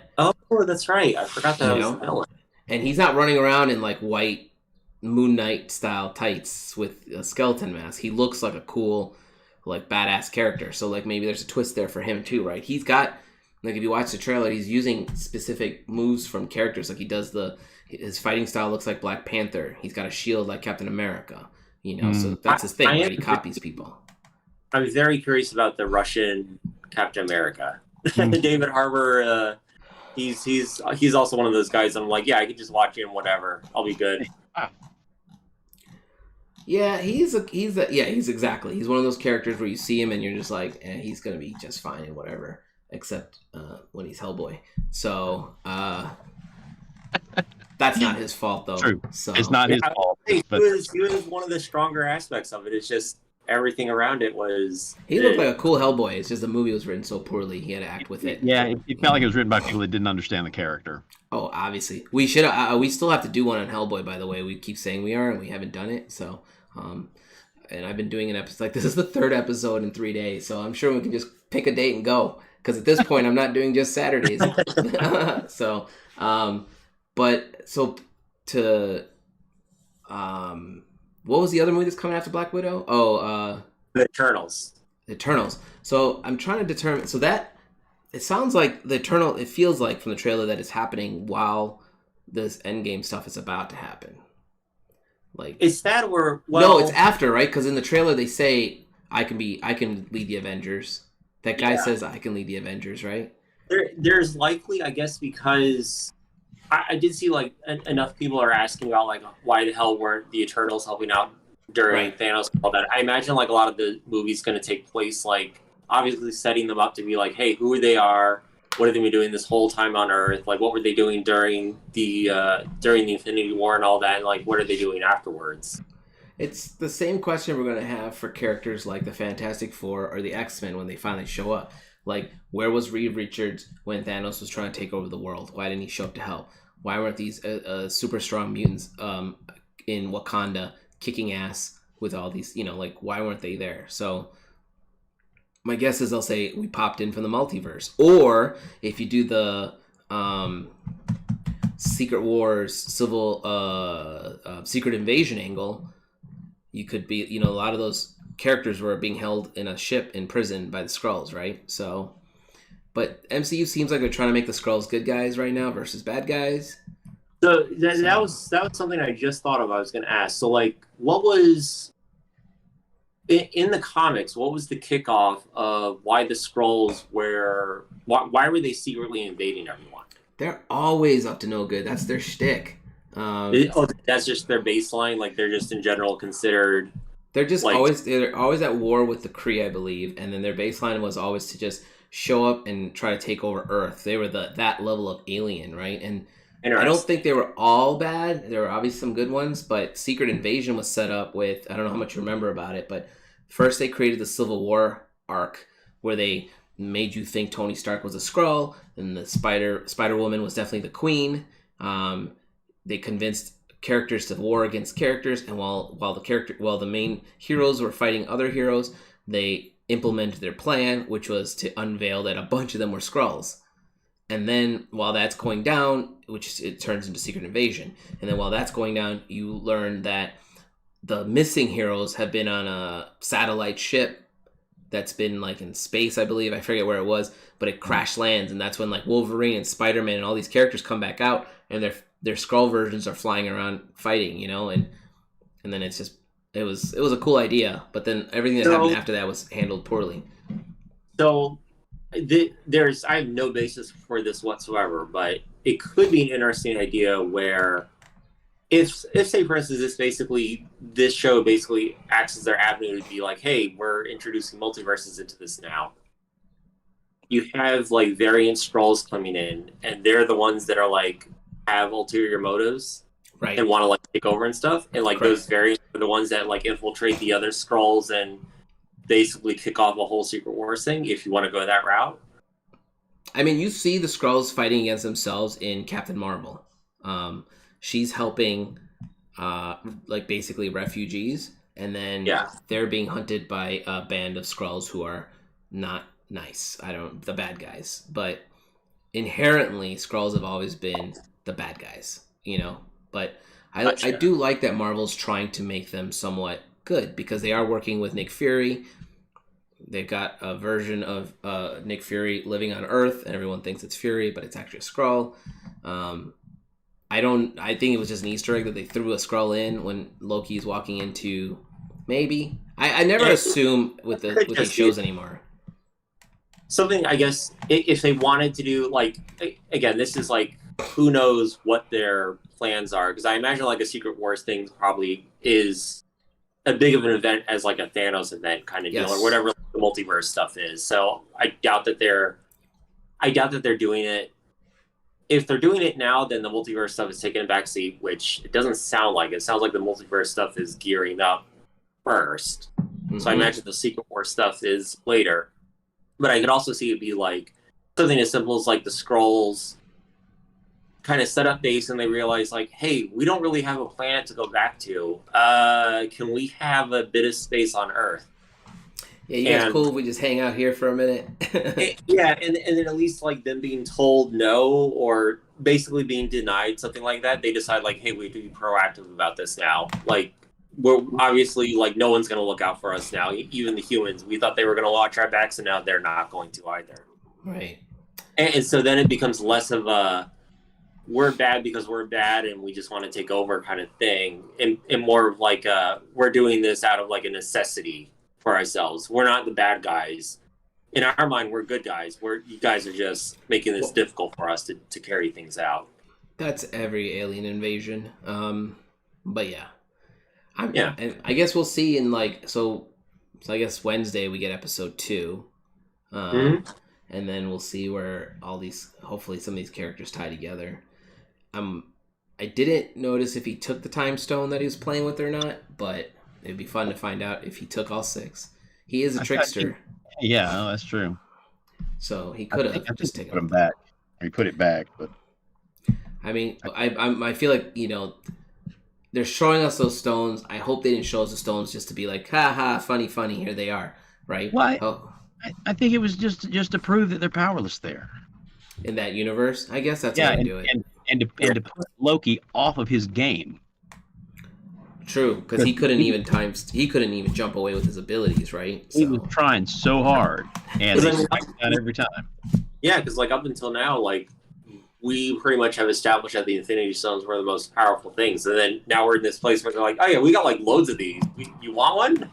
that's right, I forgot that was the villain, and he's not running around in like white Moon Knight style tights with a skeleton mask. He looks like a cool, like badass character. So like maybe there's a twist there for him too, right? He's got, like, if you watch the trailer, he's using specific moves from characters. Like he does his fighting style looks like Black Panther. He's got a shield like Captain America, so that's his thing, right? He copies people. I'm very curious about the Russian Captain America. David Harbour, he's also one of those guys I'm like, I could just watch him, whatever, I'll be good. Yeah, he's exactly. He's one of those characters where you see him and you're just like, he's gonna be just fine and whatever, except when he's Hellboy. So that's not his fault though. True. So it's not his fault. He was one of the stronger aspects of it. It's just everything around it was. He looked like a cool Hellboy. It's just the movie was written so poorly. He had to act with it. Yeah, it felt like it was written by people that didn't understand the character. Oh, obviously. We should. We still have to do one on Hellboy, by the way. We keep saying we are, and we haven't done it. So, and I've been doing an episode. Like, this is the 3rd episode in 3 days. So I'm sure we can just pick a date and go. Because at this point, I'm not doing just Saturdays. So, what was the other movie that's coming after Black Widow? The Eternals. The Eternals. So I'm trying to determine. So that it sounds like the Eternal. It feels like from the trailer that it's happening while this Endgame stuff is about to happen. Like, is that where? No, it's after, right? Because in the trailer they say I can lead the Avengers. That guy says I can lead the Avengers, right? There's likely, I guess, because I did see like enough people are asking about like why the hell weren't the Eternals helping out during Thanos and all that. I imagine like a lot of the movie's going to take place like obviously setting them up to be like, hey, who they are, what have they been doing this whole time on Earth? Like, what were they doing during the Infinity War and all that? And like, what are they doing afterwards? It's the same question we're going to have for characters like the Fantastic Four or the X-Men when they finally show up. Like, where was Reed Richards when Thanos was trying to take over the world? Why didn't he show up to help? Why weren't these super strong mutants in Wakanda kicking ass with all these, like, why weren't they there? So my guess is they'll say we popped in from the multiverse. Or if you do the Secret Wars, Secret Invasion angle, you could be, a lot of those characters were being held in a ship in prison by the Skrulls, right? So, but MCU seems like they're trying to make the Skrulls good guys right now versus bad guys. So that was something I just thought of. I was going to ask. So, like, what was in the comics? What was the kickoff of why the Skrulls were? Why were they secretly invading everyone? They're always up to no good. That's their shtick. That's just their baseline. Like, they're just in general considered. They're just they're always at war with the Kree, I believe, and then their baseline was always to just show up and try to take over Earth. They were that level of alien, right? And I don't think they were all bad. There were obviously some good ones, but Secret Invasion was set up with, I don't know how much you remember about it, but first they created the Civil War arc where they made you think Tony Stark was a Skrull, and the Spider-Woman was definitely the Queen. They convinced characters to war against characters, and while the main heroes were fighting other heroes, they implemented their plan, which was to unveil that a bunch of them were Skrulls. And then while that's going down, it turns into Secret Invasion, and then while that's going down, you learn that the missing heroes have been on a satellite ship that's been like in space, I believe. I forget where it was, but it crash lands, and that's when like Wolverine and Spider-Man and all these characters come back out, and their Skrull versions are flying around fighting, and then it's just it was a cool idea, but then everything that happened after that was handled poorly. So I have no basis for this whatsoever, but it could be an interesting idea where if say for instance this show basically acts as their avenue to be like, hey, we're introducing multiverses into this now. You have like variant Skrulls coming in, and they're the ones that are like have ulterior motives, right, and want to like take over and stuff, and like those variants are the ones that like infiltrate the other Skrulls and basically kick off a whole Secret Wars thing, if you want to go that route. I mean, you see the Skrulls fighting against themselves in Captain Marvel. She's helping like basically refugees, and then they're being hunted by a band of Skrulls who are not nice. The bad guys, but inherently Skrulls have always been the bad guys, but I do like that Marvel's trying to make them somewhat good, because they are working with Nick Fury. They've got a version of Nick Fury living on Earth, and everyone thinks it's Fury, but it's actually a Skrull. I think it was just an Easter egg that they threw a Skrull in when Loki's walking into. Maybe I never assume with these shows anymore. Something, I guess, if they wanted to do, like, again, this is like, who knows what their plans are, because I imagine like a Secret Wars thing probably is a big of an event as like a Thanos event kind of deal, or whatever the multiverse stuff is. So I doubt that they're doing it. If they're doing it now, then the multiverse stuff is taking a backseat, which it doesn't sound like. It sounds like the multiverse stuff is gearing up first. Mm-hmm. So I imagine the Secret Wars stuff is later. But I could also see it be like something as simple as like the Skrulls kind of set up base, and they realize like, hey, we don't really have a planet to go back to. Can we have a bit of space on Earth? Yeah, you guys cool if we just hang out here for a minute? and then at least like them being told no, or basically being denied something like that, they decide like, hey, we have to be proactive about this now. Like, we're obviously like, no one's going to look out for us now. Even the humans, we thought they were going to watch our backs, and now they're not going to either. Right. And so then it becomes less of a we're bad because we're bad and we just want to take over kind of thing, and more of like we're doing this out of like a necessity for ourselves. We're not the bad guys. In our mind, we're good guys. You guys are just making this difficult for us to carry things out. That's every alien invasion. But yeah. And I guess we'll see in like, so I guess Wednesday we get episode 2. And and then we'll see where hopefully some of these characters tie together. I didn't notice if he took the time stone that he was playing with or not, but it'd be fun to find out if he took all 6. He is a trickster. Yeah, that's true. So he could have just taken them back. He put it back, but I mean, I feel like, you know, they're showing us those stones. I hope they didn't show us the stones just to be like, ha ha, funny, here they are, right? Well, I think it was just to prove that they're powerless there. In that universe, I guess that's how they do it. And to put Loki off of his game. True, because he couldn't even jump away with his abilities, right? He was trying so hard, and they spiked that every time. Yeah, because like up until now, like we pretty much have established that the Infinity Stones were the most powerful things, and then now we're in this place where they're like, oh yeah, we got like loads of these. You want one?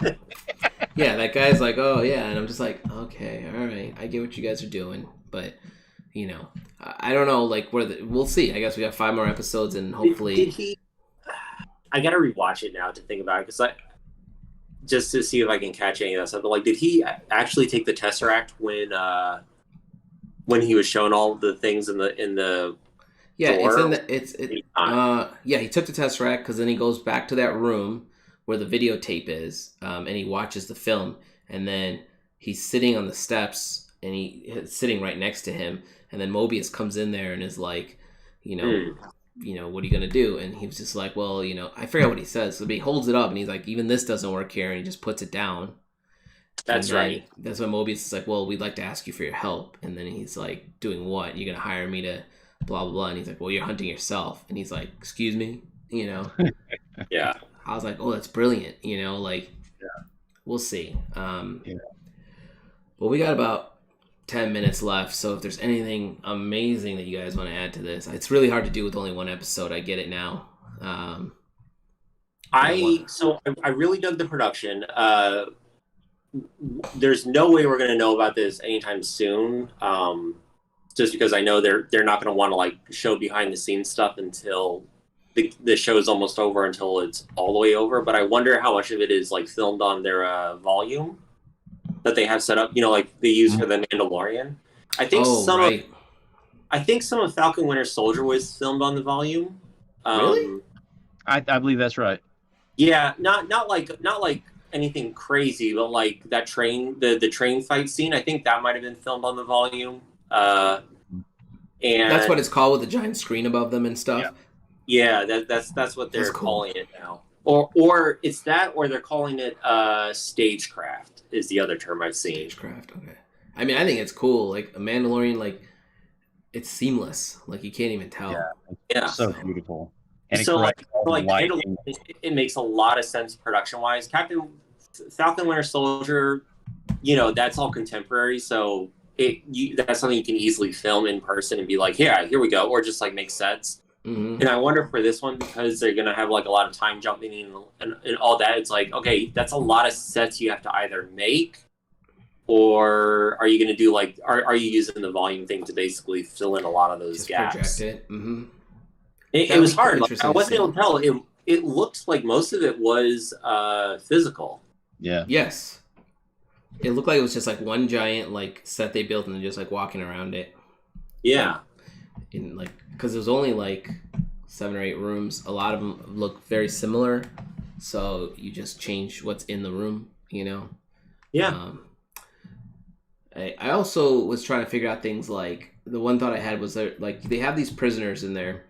Yeah, that guy's like, oh yeah, and I'm just like, okay, all right, I get what you guys are doing, but you know, I don't know, like we'll see. I guess we got 5 more episodes, and hopefully. Did he? I gotta rewatch it now to think about it, because just to see if I can catch any of that stuff. But like, did he actually take the Tesseract when he was shown all the things in the yeah door? Yeah, he took the Tesseract because then he goes back to that room where the videotape is, and he watches the film, and then he's sitting on the steps, and he's sitting right next to him, and then Mobius comes in there and is like, you know, what are you going to do? And he was just like, well, you know, I forget what he says. So he holds it up and he's like, even this doesn't work here. And he just puts it down. That's right. That's when Mobius is like, well, we'd like to ask you for your help. And then he's like, doing what? You're going to hire me to blah, blah, blah. And he's like, well, you're hunting yourself. And he's like, excuse me, you know? Yeah. I was like, oh, that's brilliant. You know, like, yeah. We'll see. Well, we got about 10 minutes left, so if there's anything amazing that you guys want to add to this, it's really hard to do with only one episode. I get it now. I really dug the production. There's no way we're going to know about this anytime soon, just because I know they're not going to want to like show behind the scenes stuff until the show is almost over, until it's all the way over. But I wonder how much of it is like filmed on their volume that they have set up, you know, like they use for the Mandalorian. I think some of Falcon Winter Soldier was filmed on the volume. Really? I believe that's right. Yeah, not like anything crazy, but like that train, the train fight scene, I think that might have been filmed on the volume. And that's what it's called, with the giant screen above them and stuff. Yeah, that's what they're calling it now. Or it's that, or they're calling it stagecraft is the other term I've seen. Stagecraft, okay. I mean, I think it's cool. Like a Mandalorian, like it's seamless. Like you can't even tell. Yeah. So beautiful. And so it makes a lot of sense production wise. Falcon Winter Soldier, you know, that's all contemporary, so that's something you can easily film in person and be like, yeah, here we go, or just like make sets. Mm-hmm. And I wonder for this one, because they're gonna have like a lot of time jumping in and all that, it's like, okay, that's a lot of sets you have to either make, or are you gonna do like are you using the volume thing to basically fill in a lot of those just gaps? Project it. Mm-hmm. It was hard. Like, I wasn't able to tell. It looked like most of it was physical. Yeah. Yes. It looked like it was just like one giant like set they built and then just like walking around it. Yeah. In like, because there's only like 7 or 8 rooms. A lot of them look very similar, so you just change what's in the room, you know. Yeah. I also was trying to figure out things like, the one thought I had was that like they have these prisoners in there,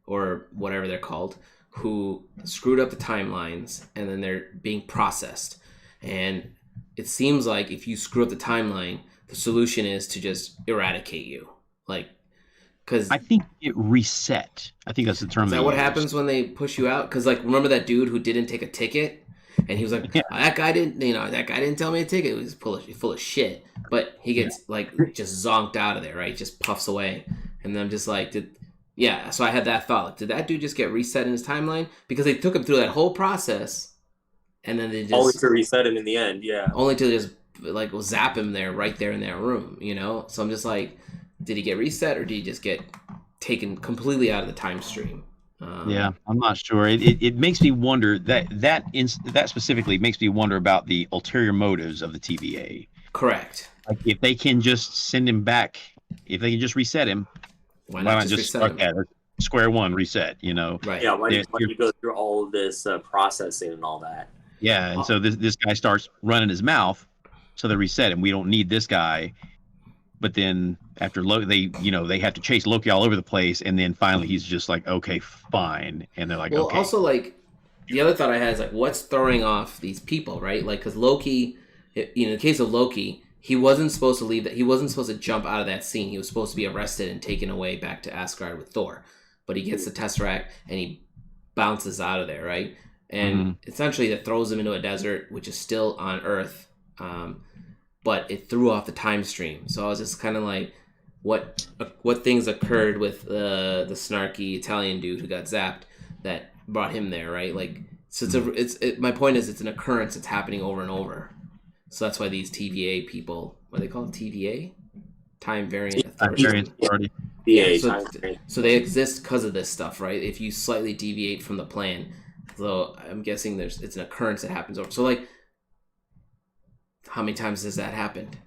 or whatever they're called, who screwed up the timelines, and then they're being processed. And it seems like if you screw up the timeline, the solution is to just eradicate you, like. Because I think it reset. I think that's the term. Is that what happens when they push you out? Because like, remember that dude who didn't take a ticket, and he was like, that guy didn't tell me a ticket. He was full of shit. But he gets like just zonked out of there, right? Just puffs away, and then I'm just like, so I had that thought. Like, did that dude just get reset in his timeline? Because they took him through that whole process, and then they just only to reset him in the end. Yeah, only to just like zap him right there in that room, you know. So I'm just like, did he get reset, or did he just get taken completely out of the time stream? Yeah, I'm not sure. It makes me wonder that specifically makes me wonder about the ulterior motives of the TVA, Correct. Like if they can just send him back, if they can just reset him, Why not just reset him? Square one, reset? You know, Right? Yeah, why you go through all of this processing and all that? Yeah, and so this guy starts running his mouth, so they reset him. We don't need this guy. But then after Loki, they have to chase Loki all over the place, and then finally he's just like, okay, fine, and they're like, well, okay. also like the other thought I had is like, what's throwing off these people, right? Like, because Loki, in the case of Loki, he wasn't supposed to leave that. He wasn't supposed to jump out of that scene. He was supposed to be arrested and taken away back to Asgard with Thor. But he gets the Tesseract and he bounces out of there, right? And essentially that throws him into a desert, which is still on Earth. But it threw off the time stream. So I was just kind of like, what things occurred with the snarky Italian dude who got zapped that brought him there, right? Like, so my point is, it's an occurrence that's happening over and over. So that's why these TVA people, what do they call it? TVA? Time Variant Authority. Yeah, so they exist because of this stuff, right? If you slightly deviate from the plan. So I'm guessing it's an occurrence that happens over. So like, how many times has that happened?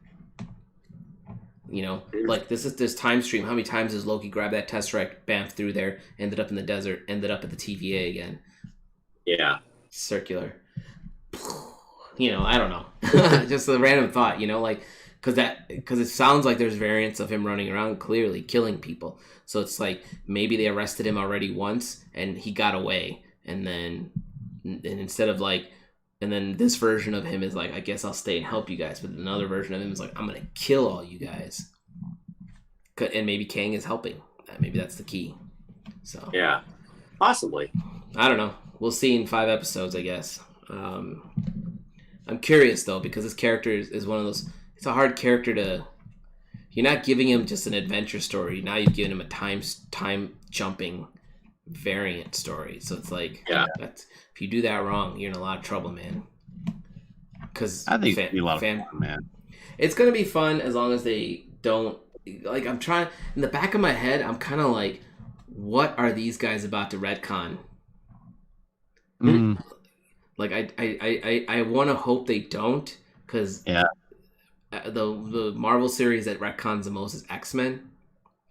You know, like this time stream. How many times has Loki grabbed that Tesseract, bam, through there, ended up in the desert, ended up at the TVA again? Yeah. Circular. You know, I don't know. Just a random thought, you know, like, because it sounds like there's variants of him running around clearly killing people. So it's like maybe they arrested him already once and he got away, and instead of like, and then this version of him is like, I guess I'll stay and help you guys. But another version of him is like, I'm gonna kill all you guys. And maybe Kang is helping. Maybe that's the key. So yeah, possibly. I don't know. We'll see in 5 episodes, I guess. I'm curious though, because this character is one of those. It's a hard character to. You're not giving him just an adventure story. Now you've given him a time jumping variant story. So it's like, if you do that wrong, you're in a lot of trouble, man. Because I think it'll be a lot of fun, man. It's gonna be fun as long as they don't. Like, I'm trying. In the back of my head, I'm kind of like, what are these guys about to retcon? Like, I want to hope they don't, because the Marvel series that retcons the most is X-Men,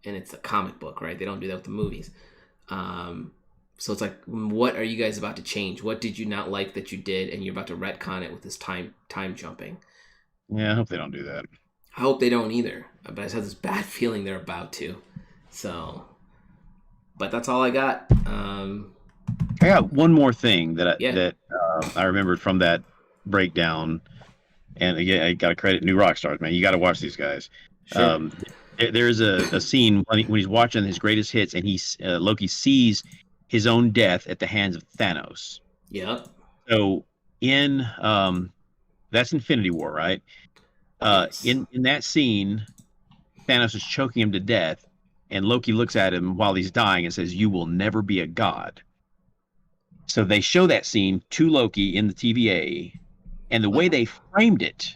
and it's a comic book, right? They don't do that with the movies. So it's like, what are you guys about to change? What did you not like that you did, and you're about to retcon it with this time jumping? Yeah, I hope they don't do that. I hope they don't either, but I just have this bad feeling they're about to. So, but that's all I got. I got one more thing that I remembered from that breakdown, and again, I got to credit New Rockstars, man. You got to watch these guys. Sure. There's a scene when he's watching his greatest hits, and Loki sees his own death at the hands of Thanos. Yeah. So in that's Infinity War, right? Yes. In that scene, Thanos is choking him to death, and Loki looks at him while he's dying and says, "You will never be a god." So they show that scene to Loki in the TVA, and the way they framed it,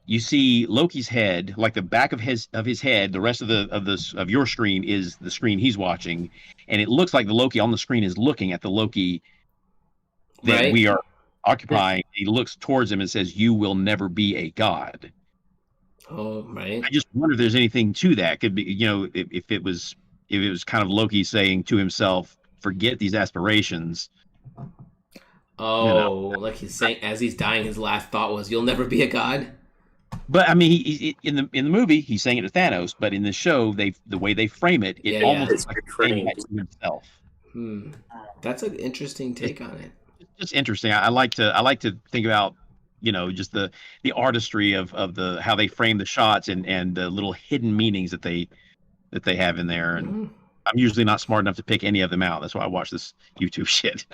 you see Loki's head, like the back of his head. The rest of your screen is the screen he's watching, and it looks like the Loki on the screen is looking at the Loki that we are occupying. He looks towards him and says, "You will never be a god." Oh, right. I just wonder if there's anything to that. Could be, if it was kind of Loki saying to himself, "Forget these aspirations." Oh, like he's saying as he's dying, his last thought was, "You'll never be a god." But I mean, he in the movie, he's saying it to Thanos. But in the show, the way they frame it, it almost looks like he's saying that to himself. That's an interesting take on it. It's just interesting. I like to think about, just the artistry of the how they frame the shots and the little hidden meanings that they have in there. And I'm usually not smart enough to pick any of them out. That's why I watch this YouTube shit.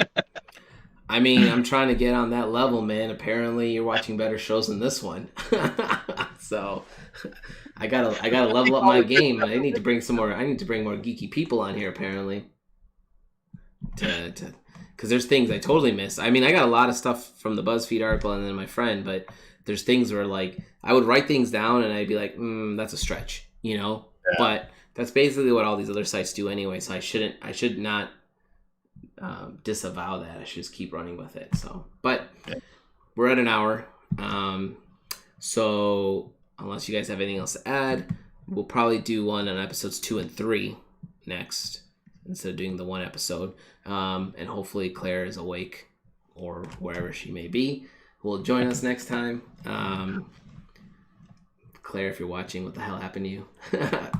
I mean, I'm trying to get on that level, man. Apparently, you're watching better shows than this one. So, I gotta level up my game. I need to bring more geeky people on here. Apparently, because there's things I totally missed. I mean, I got a lot of stuff from the BuzzFeed article and then my friend, but there's things where like I would write things down and I'd be like, that's a stretch, Yeah. But that's basically what all these other sites do anyway. So I should not disavow that. I should just keep running with it. So, but we're at an hour. So unless you guys have anything else to add, we'll probably do one on episodes 2 and 3 next instead of doing the one episode. And hopefully Claire is awake or wherever she may be will join us next time. Claire, if you're watching, what the hell happened to you?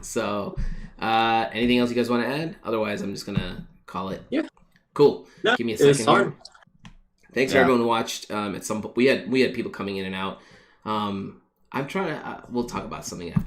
So anything else you guys want to add? Otherwise, I'm just going to call it. Yeah. Cool. No, give me a second here. Thanks for Yeah. everyone who watched. At some point, we had people coming in and out. I'm trying to. We'll talk about something after